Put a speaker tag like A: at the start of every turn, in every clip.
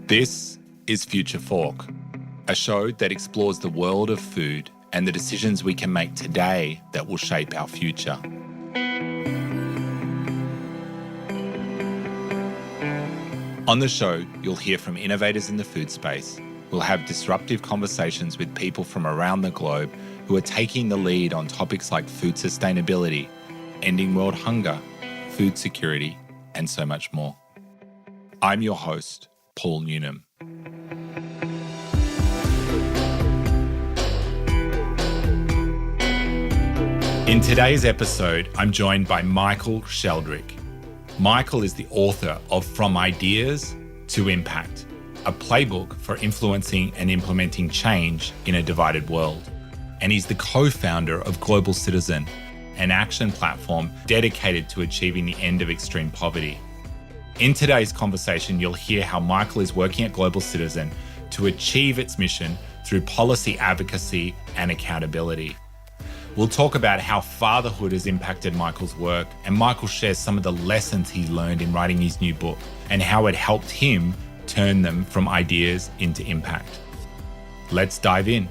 A: This is Future Fork, a show that explores the world of food and the decisions we can make today that will shape our future. On the show, you'll hear from innovators in the food space. We'll have disruptive conversations with people from around the globe who are taking the lead on topics like food sustainability, ending world hunger, food security, and so much more. I'm your host, Paul Newnham. In today's episode, I'm joined by Michael Sheldrick. Michael is the author of From Ideas to Impact, a playbook for influencing and implementing change in a divided world. And he's the co-founder of Global Citizen, an action platform dedicated to achieving the end of extreme poverty. In today's conversation, you'll hear how Michael is working at Global Citizen to achieve its mission through policy advocacy and accountability. We'll talk about how fatherhood has impacted Michael's work, and Michael shares some of the lessons he learned in writing his new book and how it helped him turn them from ideas into impact. Let's dive in.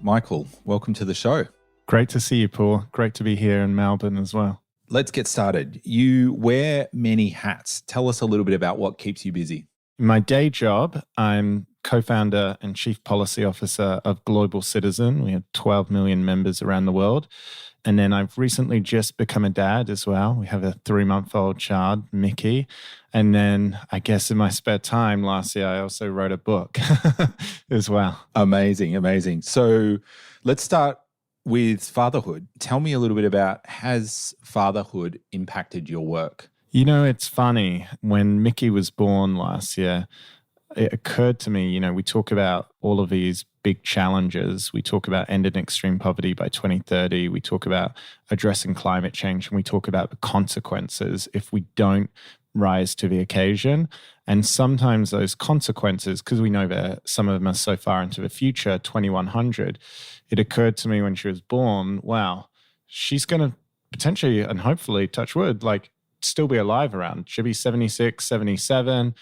A: Michael, welcome to the show.
B: Great to see you, Paul. Great to be here in Melbourne as well.
A: Let's get started. You wear many hats. Tell us a little bit about what keeps you busy.
B: In my day job, I'm co-founder and chief policy officer of Global Citizen. We have 12 million members around the world. And then I've recently just become a dad as well. We have a 3-month-old child, Mickey. And then I guess in my spare time last year, I also wrote a book as well.
A: Amazing. So let's start with fatherhood. Tell me a little bit about, has fatherhood impacted your work?
B: You know, it's funny. When Mickey was born last year, it occurred to me, we talk about all of these big challenges. We talk about ending extreme poverty by 2030. We talk about addressing climate change, and we talk about the consequences if we don't rise to the occasion. And sometimes those consequences, because we know that some of them are so far into the future, 2100, it occurred to me when she was born, wow, she's going to potentially and hopefully, touch wood, still be alive around. She'll be 76, 77.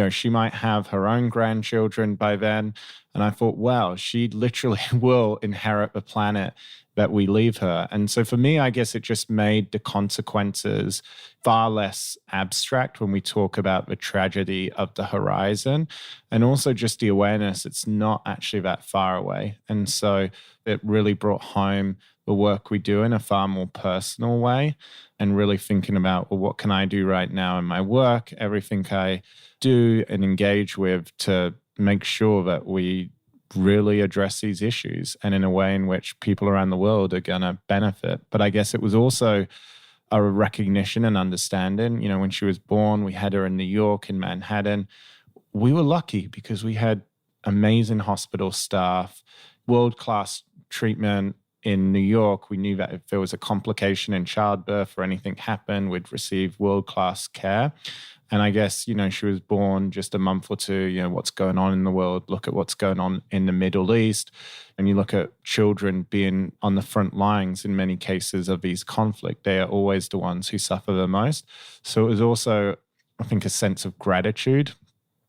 B: She might have her own grandchildren by then. And I thought, wow, she literally will inherit the planet that we leave her. And so for me, I guess it just made the consequences far less abstract when we talk about the tragedy of the horizon, and also just the awareness it's not actually that far away. And so it really brought home the work we do in a far more personal way, and really thinking about, well, what can I do right now in my work, everything I do and engage with, to make sure that we really address these issues and in a way in which people around the world are going to benefit. But I guess it was also a recognition and understanding. When she was born, we had her in New York, in Manhattan. We were lucky because we had amazing hospital staff, world-class treatment. In New York, we knew that if there was a complication in childbirth or anything happened, we'd receive world-class care. And I guess, she was born just a month or two, what's going on in the world, look at what's going on in the Middle East. And you look at children being on the front lines in many cases of these conflict. They are always the ones who suffer the most. So it was also, I think, a sense of gratitude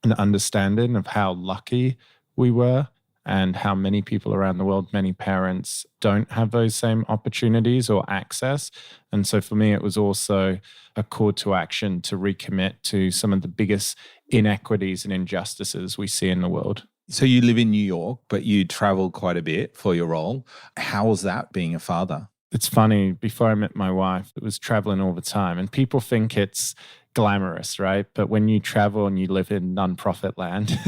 B: and understanding of how lucky we were, and how many people around the world, many parents, don't have those same opportunities or access. And so for me, it was also a call to action to recommit to some of the biggest inequities and injustices we see in the world.
A: So you live in New York, but you travel quite a bit for your role. How was that, being a father?
B: It's funny, before I met my wife, it was traveling all the time. And people think it's glamorous, right? But when you travel and you live in nonprofit land,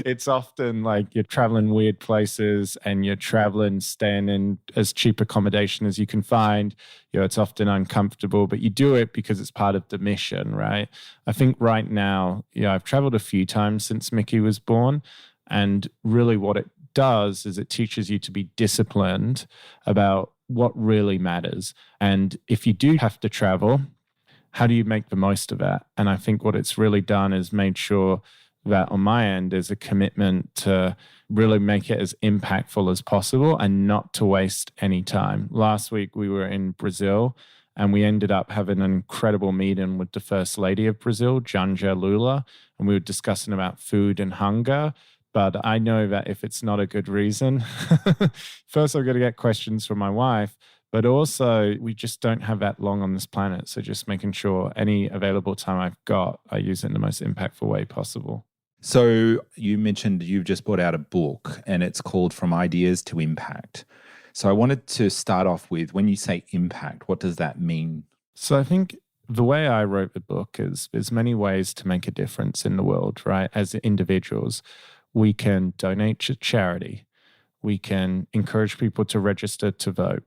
B: it's often like you're traveling weird places and you're traveling, staying in as cheap accommodation as you can find. It's often uncomfortable, but you do it because it's part of the mission, right? I think right now, I've traveled a few times since Mickey was born, and really what it does is it teaches you to be disciplined about what really matters. And if you do have to travel, how do you make the most of that? And I think what it's really done is made sure that on my end is a commitment to really make it as impactful as possible and not to waste any time. Last week we were in Brazil And we ended up having an incredible meeting with the First Lady of Brazil, Janja Lula, and we were discussing about food and hunger. But I know that if it's not a good reason, first I've got to get questions from my wife, but also we just don't have that long on this planet. So just making sure any available time I've got, I use it in the most impactful way possible.
A: So you mentioned you've just brought out a book and it's called From Ideas to Impact. So I wanted to start off with, when you say impact, what does that mean?
B: So I think the way I wrote the book is there's many ways to make a difference in the world, right? As individuals, we can donate to charity. We can encourage people to register to vote.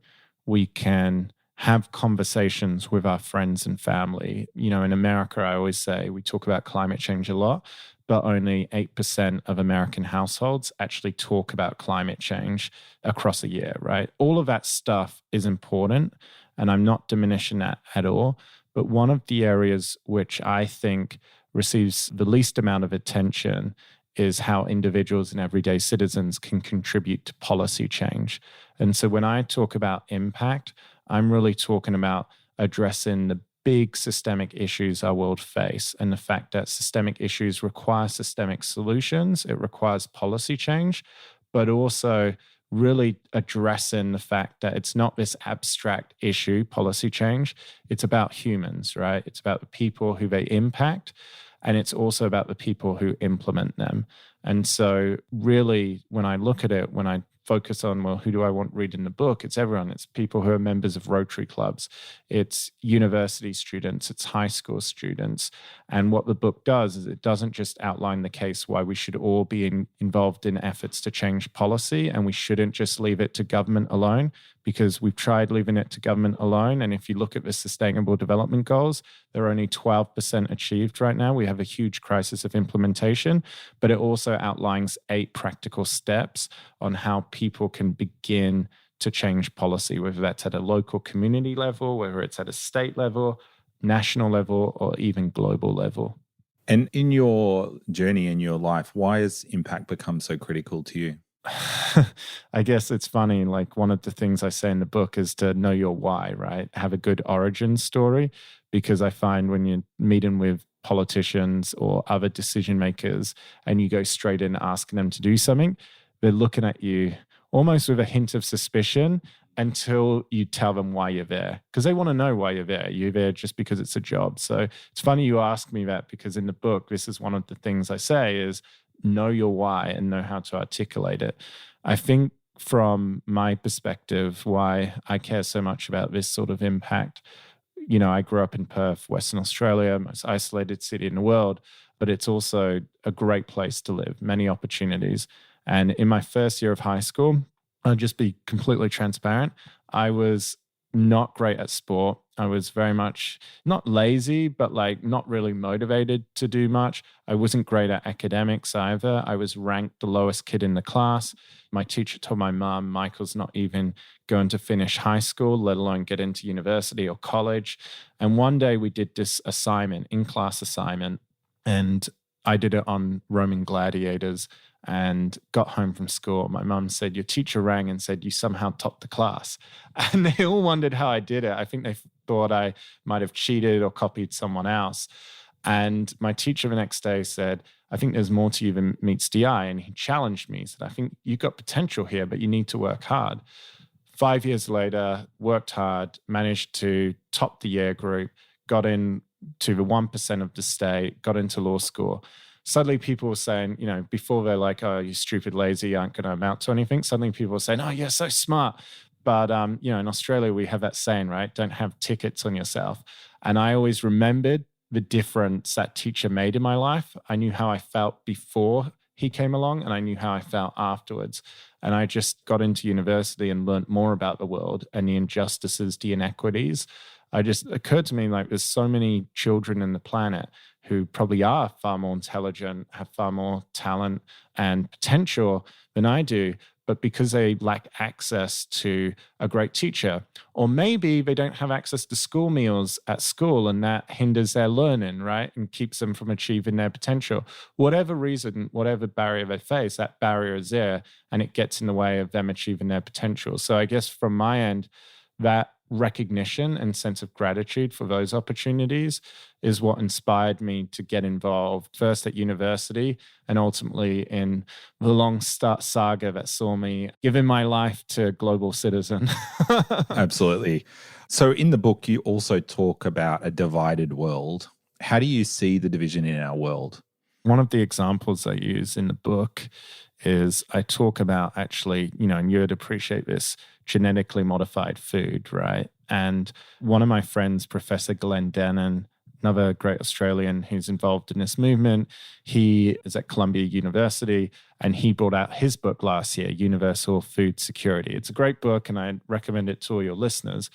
B: We can have conversations with our friends and family. You know, in America, I always say we talk about climate change a lot, but only 8% of American households actually talk about climate change across a year, right? All of that stuff is important, and I'm not diminishing that at all. But one of the areas which I think receives the least amount of attention is how individuals and everyday citizens can contribute to policy change. And so when I talk about impact, I'm really talking about addressing the big systemic issues our world face, and the fact that systemic issues require systemic solutions. It requires policy change, but also really addressing the fact that it's not this abstract issue, policy change. It's about humans, right? It's about the people who they impact, and it's also about the people who implement them. And so really, when I look at it, when I focus on, well, who do I want reading the book? It's everyone. It's people who are members of Rotary clubs. It's university students. It's high school students. And what the book does is it doesn't just outline the case why we should all be involved in efforts to change policy, and we shouldn't just leave it to government alone, because we've tried leaving it to government alone. And if you look at the Sustainable Development Goals, they're only 12% achieved right now. We have a huge crisis of implementation, but it also outlines 8 practical steps on how people can begin to change policy, whether that's at a local community level, whether it's at a state level, national level, or even global level.
A: And in your journey in your life, why has impact become so critical to you?
B: I guess it's funny. Like, one of the things I say in the book is to know your why, right? Have a good origin story, because I find when you're meeting with politicians or other decision makers and you go straight in asking them to do something, they're looking at you almost with a hint of suspicion until you tell them why you're there, because they want to know why you're there. You're there just because it's a job. So it's funny you ask me that, because in the book, this is one of the things I say is know your why and know how to articulate it. I think from my perspective, why I care so much about this sort of impact, you know, I grew up in Perth, Western Australia, most isolated city in the world, but it's also a great place to live, many opportunities. And in my first year of high school, I'll just be completely transparent, I was not great at sport. I was very much not lazy, but like not really motivated to do much. I wasn't great at academics either. I was ranked the lowest kid in the class. My teacher told my mom, Michael's not even going to finish high school, let alone get into university or college. And one day we did this assignment, in-class assignment, and I did it on Roman gladiators, and got home from school. My mum said, your teacher rang and said you somehow topped the class. And they all wondered how I did it. I think they thought I might have cheated or copied someone else. And my teacher the next day said, I think there's more to you than meets the eye. And he challenged me. He said, I think you've got potential here, but you need to work hard. 5 years later, worked hard, managed to top the year group, got in to the 1% of the state, got into law school. Suddenly people were saying, you know, before they're like, oh, you stupid, lazy, aren't going to amount to anything. Suddenly people were saying, oh, you're so smart. But, you know, in Australia, we have that saying, right? Don't have tickets on yourself. And I always remembered the difference that teacher made in my life. I knew how I felt before he came along, and I knew how I felt afterwards. And I just got into university and learned more about the world and the injustices, the inequities. It occurred to me, like, there's so many children in the planet who probably are far more intelligent, have far more talent and potential than I do, but because they lack access to a great teacher, or maybe they don't have access to school meals at school, and that hinders their learning, right? And keeps them from achieving their potential. Whatever reason, whatever barrier they face, that barrier is there, and it gets in the way of them achieving their potential. So I guess from my end, that recognition and sense of gratitude for those opportunities is what inspired me to get involved first at university and ultimately in the long saga that saw me giving my life to global citizen.
A: Absolutely. So in the book, you also talk about a divided world. How do you see the division in our world?
B: One of the examples I use in the book is I talk about actually, and you'd appreciate this, genetically modified food, right? And one of my friends, Professor Glenn Dennon, another great Australian who's involved in this movement, he is at Columbia University and he brought out his book last year, Universal Food Security. It's a great book and I recommend it to all your listeners.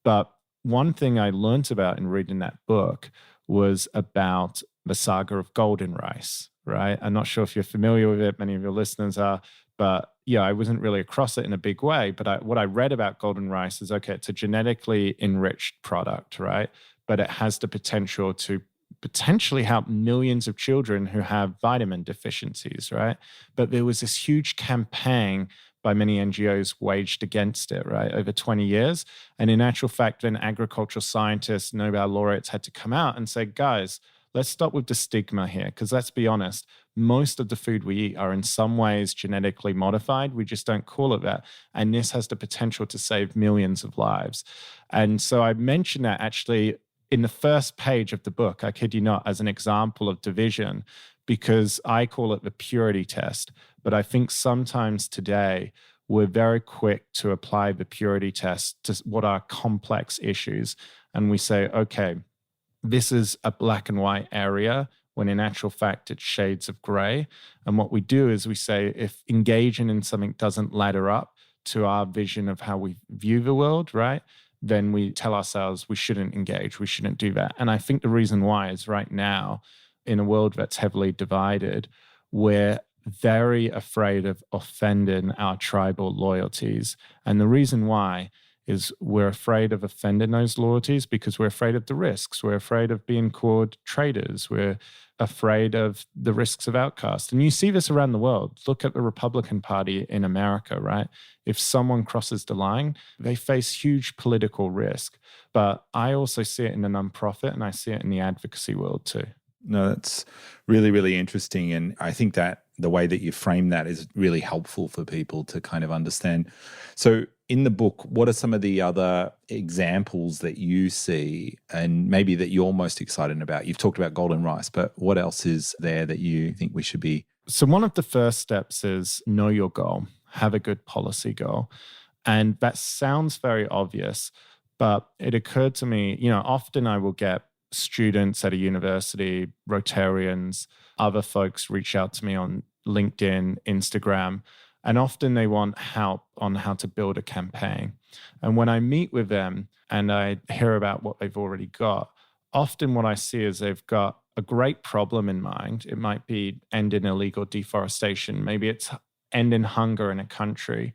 B: But one thing I learned about in reading that book was about the saga of golden rice, right? I'm not sure if you're familiar with it. Many of your listeners are. But yeah, I wasn't really across it in a big way. But what I read about golden rice is, okay, it's a genetically enriched product, right? But it has the potential to potentially help millions of children who have vitamin deficiencies, right? But there was this huge campaign by many NGOs waged against it, right, over 20 years. And in actual fact, then agricultural scientists, Nobel laureates had to come out and say, guys, let's stop with the stigma here, because let's be honest, most of the food we eat are in some ways genetically modified. We just don't call it that. And this has the potential to save millions of lives. And so I mentioned that actually in the first page of the book, I kid you not, as an example of division, because I call it the purity test. But I think sometimes today we're very quick to apply the purity test to what are complex issues. And we say, okay, this is a black and white area, when in actual fact it's shades of gray. And what we do is we say, if engaging in something doesn't ladder up to our vision of how we view the world, right, then we tell ourselves we shouldn't engage, we shouldn't do that. And I think the reason why is right now, in a world that's heavily divided, we're very afraid of offending our tribal loyalties. And the reason why is we're afraid of offending those loyalties because we're afraid of the risks. We're afraid of being called traitors. We're afraid of the risks of outcast. And you see this around the world. Look at the Republican Party in America, right? If someone crosses the line, they face huge political risk. But I also see it in the nonprofit and I see it in the advocacy world too.
A: No, that's really, really interesting. And I think that the way that you frame that is really helpful for people to kind of understand. So in the book, what are some of the other examples that you see and maybe that you're most excited about? You've talked about golden rice, but what else is there that you think we should be?
B: So one of the first steps is know your goal, have a good policy goal. And that sounds very obvious, but it occurred to me, often I will get students at a university, Rotarians, other folks reach out to me on LinkedIn, Instagram, and often they want help on how to build a campaign. And when I meet with them and I hear about what they've already got, often what I see is they've got a great problem in mind. It might be ending illegal deforestation. Maybe it's ending hunger in a country.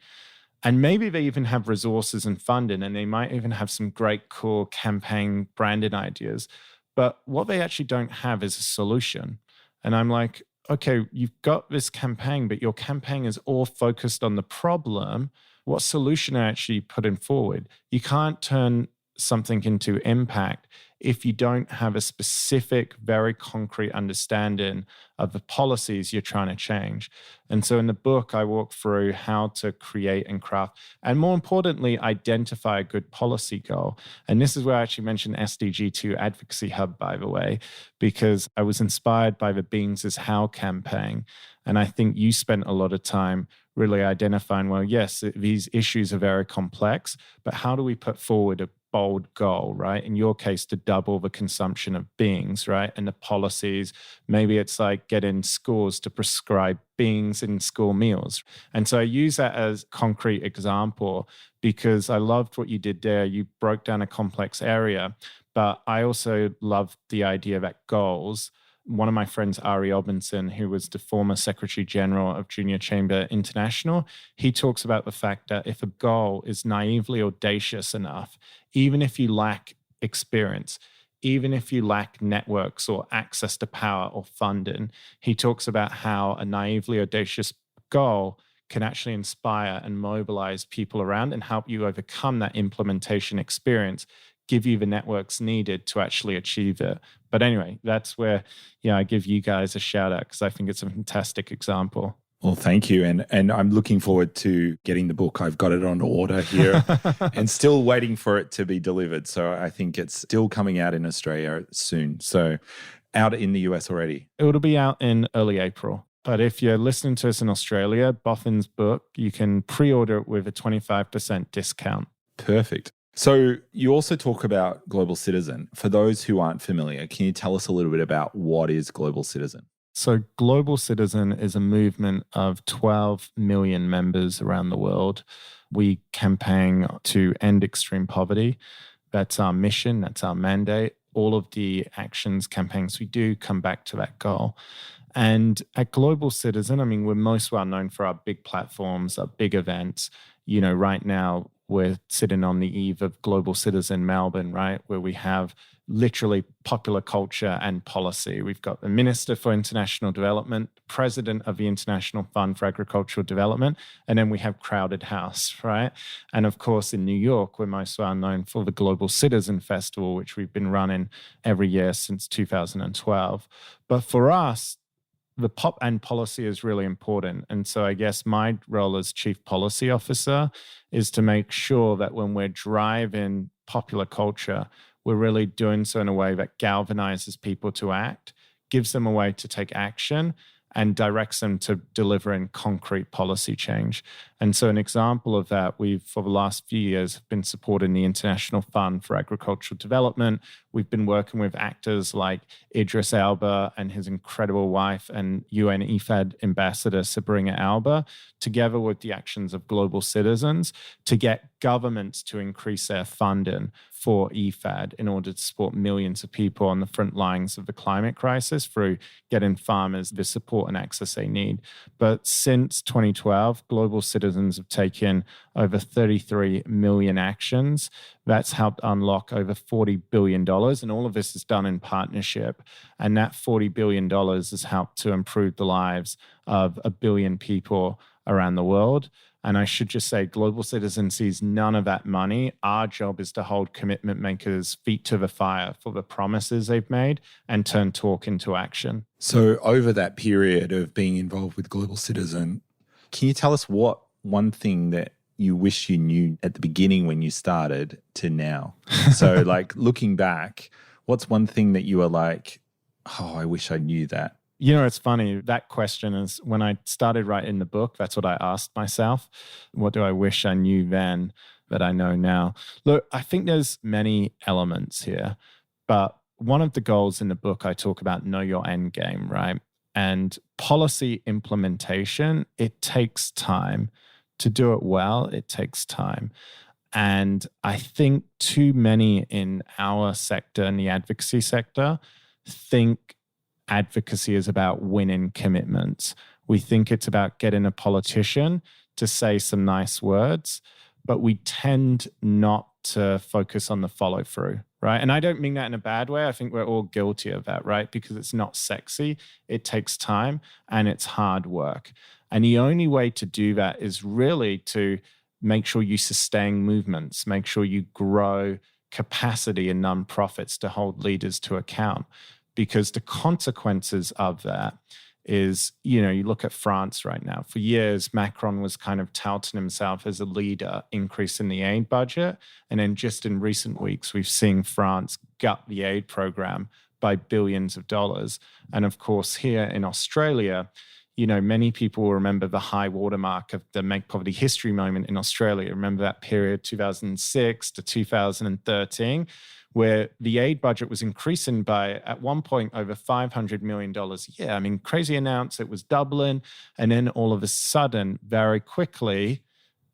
B: And maybe they even have resources and funding, and they might even have some great, cool campaign branding ideas. But what they actually don't have is a solution. And I'm like, okay, you've got this campaign, but your campaign is all focused on the problem. What solution are you actually putting forward? You can't turn something into impact if you don't have a specific, very concrete understanding of the policies you're trying to change. And so in the book, I walk through how to create and craft, and more importantly, identify a good policy goal. And this is where I actually mentioned SDG2 Advocacy Hub, by the way, because I was inspired by the Beans is How campaign. And I think you spent a lot of time really identifying, well, yes, these issues are very complex, but how do we put forward a bold goal, right? In your case, to double the consumption of beans, right? And the policies, maybe it's like getting schools to prescribe beans in school meals. And so I use that as a concrete example because I loved what you did there. You broke down a complex area, but I also loved the idea that goals. One of my friends, Ari Robinson, who was the former Secretary General of Junior Chamber International, he talks about the fact that if a goal is naively audacious enough, even if you lack experience, even if you lack networks or access to power or funding, he talks about how a naively audacious goal can actually inspire and mobilize people around and help you overcome that implementation experience, give you the networks needed to actually achieve it. But anyway, that's where, I give you guys a shout out because I think it's a fantastic example.
A: Well, thank you. And I'm looking forward to getting the book. I've got it on order here and still waiting for it to be delivered. So I think it's still coming out in Australia soon. So out in the US already.
B: It'll be out in early April. But if you're listening to us in Australia, Boffin's book, you can pre-order it with a 25% discount.
A: Perfect. So you also talk about Global Citizen. For those who aren't familiar, can you tell us a little bit about what is Global Citizen?
B: So Global Citizen is a movement of 12 million members around the world. We campaign to end extreme poverty. That's our mission. That's our mandate. All of the actions, campaigns we do come back to that goal. And at Global Citizen, we're most well known for our big platforms, our big events. Right now, we're sitting on the eve of Global Citizen Melbourne, right, where we have literally popular culture and policy. We've got the Minister for International Development, President of the International Fund for Agricultural Development, and then we have Crowded House, right? And of course, in New York, we're most well known for the Global Citizen Festival, which we've been running every year since 2012. But for us, the pop and policy is really important. And so I guess my role as Chief Policy Officer is to make sure that when we're driving popular culture, we're really doing so in a way that galvanizes people to act, gives them a way to take action, and directs them to delivering concrete policy change. And so an example of that, we've, for the last few years, been supporting the International Fund for Agricultural Development. We've been working with actors like Idris Elba and his incredible wife and UN IFAD ambassador, Sabrina Alba, together with the actions of Global Citizens to get governments to increase their funding for IFAD in order to support millions of people on the front lines of the climate crisis through getting farmers the support and access they need. But since 2012, Global Citizens have taken over 33 million actions. That's helped unlock over $40 billion. And all of this is done in partnership. And that $40 billion has helped to improve the lives of 1 billion people around the world. And I should just say, Global Citizen sees none of that money. Our job is to hold commitment makers' feet to the fire for the promises they've made and turn talk into action.
A: So over that period of being involved with Global Citizen, can you tell us what one thing that you wish you knew at the beginning when you started to now? So like looking back, what's one thing that you were like, oh, I wish I knew that?
B: It's funny. That question is when I started writing the book, that's what I asked myself. What do I wish I knew then that I know now? Look, I think there's many elements here, but one of the goals in the book, I talk about know your end game, right? And policy implementation, it takes time. To do it well, it takes time. And I think too many in our sector, in the advocacy sector, think advocacy is about winning commitments. We think it's about getting a politician to say some nice words, but we tend not to focus on the follow through, right? And I don't mean that in a bad way. I think we're all guilty of that, right? Because it's not sexy, it takes time, and it's hard work. And the only way to do that is really to make sure you sustain movements, make sure you grow capacity in nonprofits to hold leaders to account. Because the consequences of that is, you look at France right now. For years, Macron was kind of touting himself as a leader, increasing the aid budget. And then just in recent weeks, we've seen France gut the aid program by billions of dollars. And of course, here in Australia, many people will remember the high watermark of the Make Poverty History moment in Australia. Remember that period, 2006 to 2013, where the aid budget was increasing by, at one point, over $500 million a year. Crazy amounts, it was doubling. And then all of a sudden, very quickly,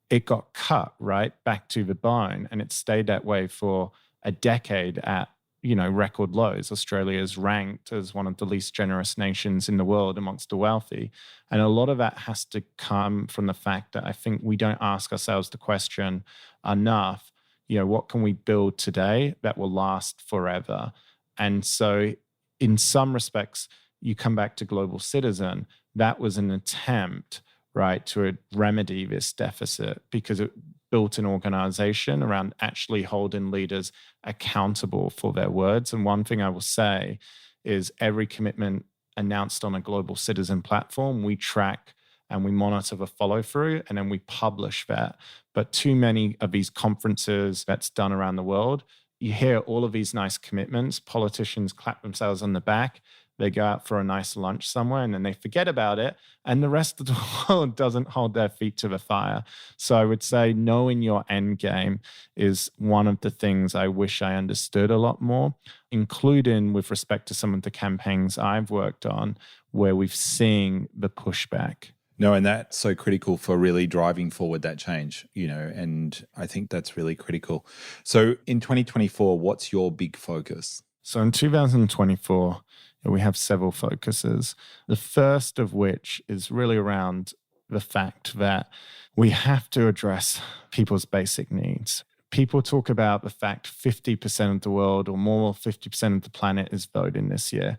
B: it got cut right back to the bone. And it stayed that way for a decade at, record lows. Australia is ranked as one of the least generous nations in the world amongst the wealthy. And a lot of that has to come from the fact that I think we don't ask ourselves the question enough, what can we build today that will last forever? And so in some respects, you come back to Global Citizen, that was an attempt right, to remedy this deficit because it built an organization around actually holding leaders accountable for their words. And one thing I will say is every commitment announced on a global citizen platform, we track and we monitor the follow through and then we publish that. But too many of these conferences that's done around the world, you hear all of these nice commitments, politicians clap themselves on the back, they go out for a nice lunch somewhere and then they forget about it. And the rest of the world doesn't hold their feet to the fire. So I would say knowing your end game is one of the things I wish I understood a lot more, including with respect to some of the campaigns I've worked on where we've seen the pushback.
C: No, and that's so critical for really driving forward that change, and I think that's really critical. So in 2024, what's your big focus?
B: So in 2024, we have several focuses. The first of which is really around the fact that we have to address people's basic needs. People talk about the fact 50% of the world or more, 50% of the planet is voting this year.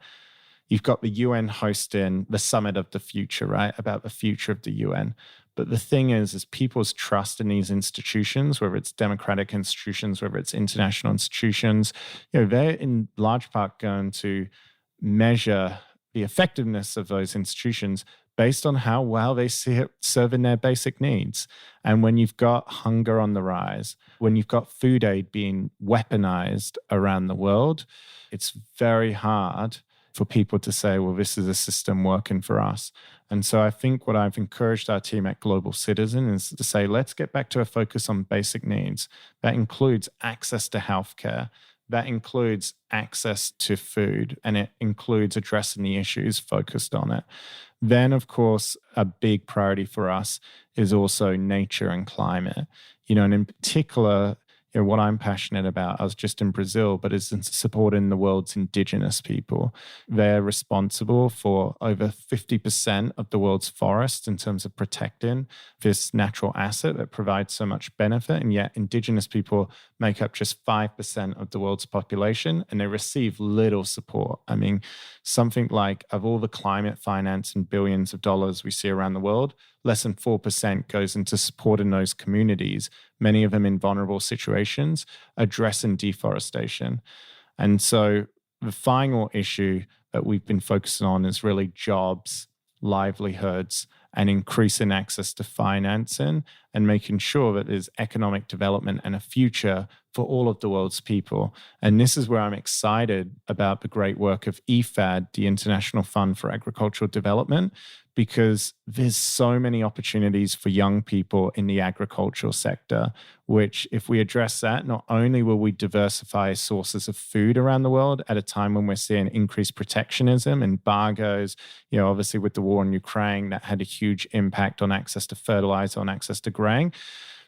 B: You've got the UN hosting the Summit of the Future, right? About the future of the UN. But the thing is people's trust in these institutions, whether it's democratic institutions, whether it's international institutions, they're in large part going to measure the effectiveness of those institutions based on how well they see it serving their basic needs. And when you've got hunger on the rise, when you've got food aid being weaponized around the world, it's very hard for people to say, well, this is a system working for us. And so I think what I've encouraged our team at Global Citizen is to say, let's get back to a focus on basic needs. That includes access to healthcare. That includes access to food, and it includes addressing the issues focused on it. Then, of course, a big priority for us is also nature and climate. And in particular, what I'm passionate about, I was just in Brazil, but is in supporting the world's indigenous people. They're responsible for over 50% of the world's forests in terms of protecting this natural asset that provides so much benefit. And yet indigenous people make up just 5% of the world's population and they receive little support. I mean, something like of all the climate finance and billions of dollars we see around the world, less than 4% goes into supporting those communities, many of them in vulnerable situations, addressing deforestation. And so the final issue that we've been focusing on is really jobs, livelihoods, and increasing access to financing and making sure that there's economic development and a future for all of the world's people. And this is where I'm excited about the great work of IFAD, the International Fund for Agricultural Development, because there's so many opportunities for young people in the agricultural sector, which if we address that, not only will we diversify sources of food around the world at a time when we're seeing increased protectionism, embargoes, obviously with the war in Ukraine, that had a huge impact on access to fertilizer, on access to grain,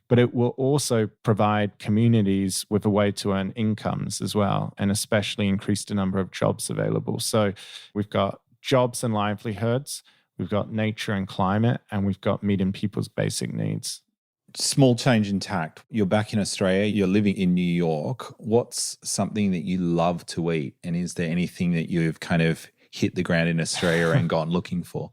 B: but it will also provide communities with a way to earn incomes as well, and especially increase the number of jobs available. So we've got jobs and livelihoods, we've got nature and climate, and we've got meeting people's basic needs.
C: Small change in tact. You're back in Australia, you're living in New York. What's something that you love to eat? And is there anything that you've kind of hit the ground in Australia and gone looking for?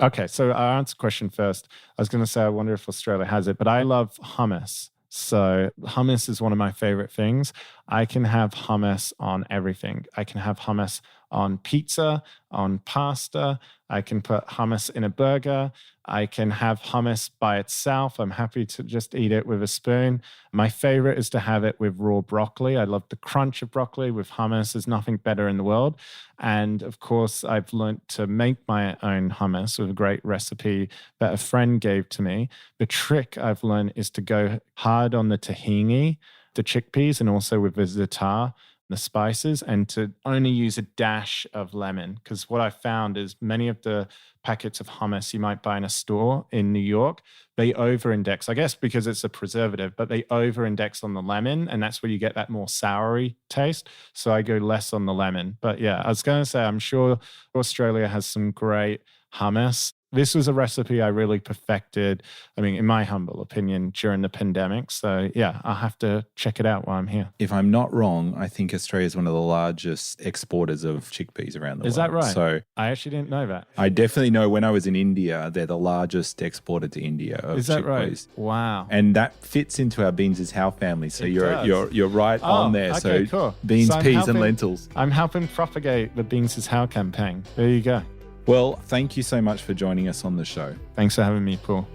B: Okay, so I'll answer the question first. I was going to say, I wonder if Australia has it, but I love hummus. So hummus is one of my favorite things. I can have hummus on everything. I can have hummus on pizza, on pasta. I can put hummus in a burger. I can have hummus by itself. I'm happy to just eat it with a spoon. My favorite is to have it with raw broccoli. I love the crunch of broccoli with hummus. There's nothing better in the world. And of course, I've learned to make my own hummus with a great recipe that a friend gave to me. The trick I've learned is to go hard on the tahini, the chickpeas, and also with the za'atar, the spices, and to only use a dash of lemon. Because what I found is many of the packets of hummus you might buy in a store in New York, they over-index, I guess because it's a preservative, but they over-index on the lemon, and that's where you get that more soury taste. So I go less on the lemon. But yeah, I was going to say, I'm sure Australia has some great hummus. This was a recipe I really perfected, I mean, in my humble opinion, during the pandemic. So yeah, I'll have to check it out while I'm here.
C: If I'm not wrong, I think Australia is one of the largest exporters of chickpeas around the world.
B: Is that right?
C: So
B: I actually didn't know that.
C: I definitely know when I was in India, they're the largest exporter to India of
B: Is that
C: chickpeas.
B: right? Wow.
C: And that fits into our beans is how family. So
B: It
C: you're right on there.
B: Okay,
C: So
B: cool.
C: beans,
B: So I'm
C: peas,
B: helping-
C: and lentils.
B: I'm helping propagate the Beans is How campaign. There you go.
C: Well, thank you so much for joining us on the show.
B: Thanks for having me, Paul.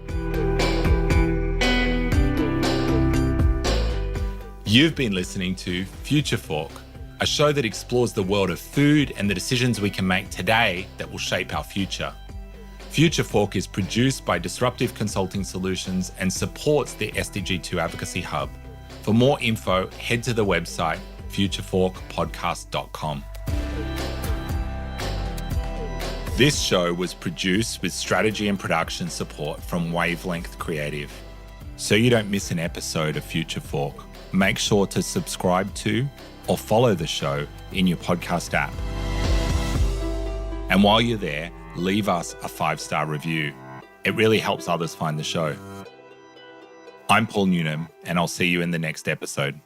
A: You've been listening to Future Fork, a show that explores the world of food and the decisions we can make today that will shape our future. Future Fork is produced by Disruptive Consulting Solutions and supports the SDG2 Advocacy Hub. For more info, head to the website futureforkpodcast.com. This show was produced with strategy and production support from Wavelength Creative. So you don't miss an episode of Future Fork, make sure to subscribe to or follow the show in your podcast app. And while you're there, leave us a 5-star review. It really helps others find the show. I'm Paul Newnham, and I'll see you in the next episode.